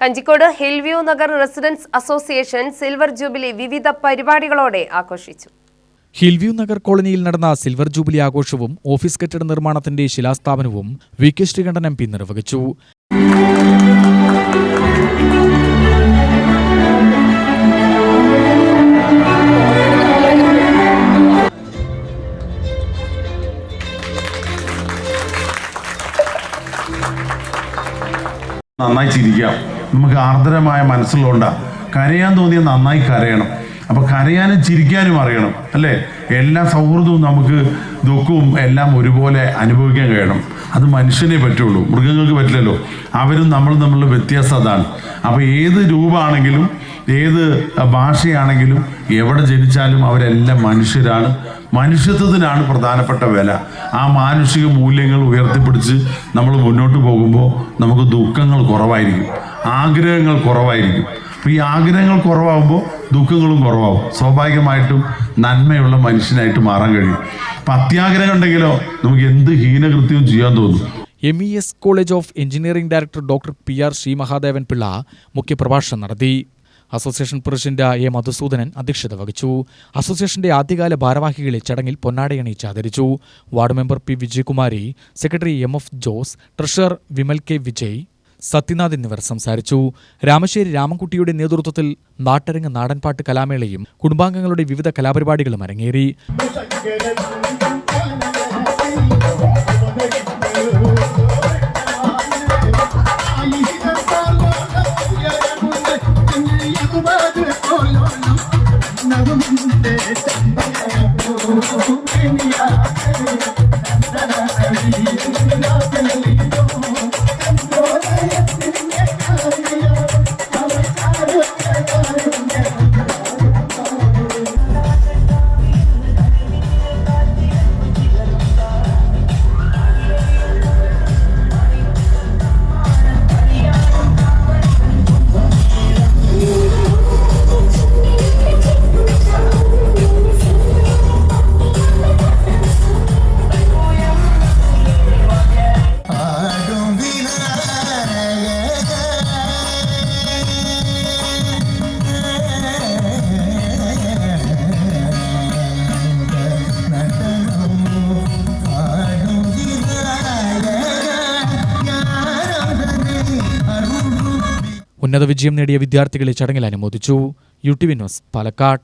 Kanjikode Hillview Nagar residents association silver jubilee വിവിധ പരിപാടികളോടെ ആഘോഷിച്ചു. ഹിൽവ്യൂ നഗർ കോളനിയിൽ നടന്ന സിൽവർ ജൂബിലി ആഘോഷവും ഓഫീസ് കെട്ടിട നിർമ്മാണത്തിന്റെ ശിലാസ്ഥാപനവും വി.കെ. ശ്രീകണ്ഠൻ എം.പി. നിർവഹിച്ചു. നന്നായി ചിരിക്കാം. നമുക്ക് ആർദ്രമായ മനസ്സിലുണ്ടാ കരയാൻ തോന്നിയാൽ നന്നായി കരയണം. അപ്പോൾ കരയാനും ചിരിക്കാനും അറിയണം, അല്ലേ? എല്ലാ സൗഹൃദവും നമുക്ക് ദുഃഖവും എല്ലാം ഒരുപോലെ അനുഭവിക്കാൻ കഴിയണം. അത് മനുഷ്യനെ പറ്റുള്ളൂ, മൃഗങ്ങൾക്ക് പറ്റില്ലല്ലോ. അവരും നമ്മളും തമ്മിലുള്ള വ്യത്യാസം അതാണ്. അപ്പോൾ ഏത് രൂപമാണെങ്കിലും ഏത് ഭാഷയാണെങ്കിലും എവിടെ ജനിച്ചാലും അവരെല്ലാം മനുഷ്യരാണ്. മനുഷ്യത്വത്തിനാണ് പ്രധാനപ്പെട്ട വില. ആ മാനുഷിക മൂല്യങ്ങൾ ഉയർത്തിപ്പിടിച്ച് നമ്മൾ മുന്നോട്ട് പോകുമ്പോൾ നമുക്ക് ദുഃഖങ്ങൾ കുറവായിരിക്കും, ആഗ്രഹങ്ങൾ കുറവായിരിക്കും. അപ്പോൾ ഈ ആഗ്രഹങ്ങൾ കുറവാകുമ്പോൾ ദുഃഖങ്ങളും കുറവാകും. സ്വാഭാവികമായിട്ടും നന്മയുള്ള മനുഷ്യനായിട്ട് മാറാൻ കഴിയും. അപ്പം അത്യാഗ്രഹം ഉണ്ടെങ്കിലോ നമുക്ക് എന്ത് ഹീനകൃത്യവും ചെയ്യാൻ തോന്നും. MES college of engineering director doctor PR Shri Mahadevan Pillai മുഖ്യപ്രഭാഷണം നടത്തി. Association president A. മധുസൂദനൻ അധ്യക്ഷത വഹിച്ചു. അസോസിയേഷന്റെ ആദ്യകാല ഭാരവാഹികളെ ചടങ്ങിൽ പൊന്നാടയണിയിച്ച് ആദരിച്ചു. Ward member P. Vijayakumari, secretary MF Jose, treasurer Vimal K. Vijay, Sathyanath എന്നിവർ സംസാരിച്ചു. രാമശ്ശേരി രാമൻകുട്ടിയുടെ നേതൃത്വത്തിൽ നാട്ടരങ്ങ് നാടൻപാട്ട് കലാമേളയും കുടുംബാംഗങ്ങളുടെ വിവിധ കലാപരിപാടികളും അരങ്ങേറി. ഉന്നത വിജയം നേടിയ വിദ്യാർത്ഥികളെ ചടങ്ങിൽ അനുമോദിച്ചു. UTV news, Palakkad.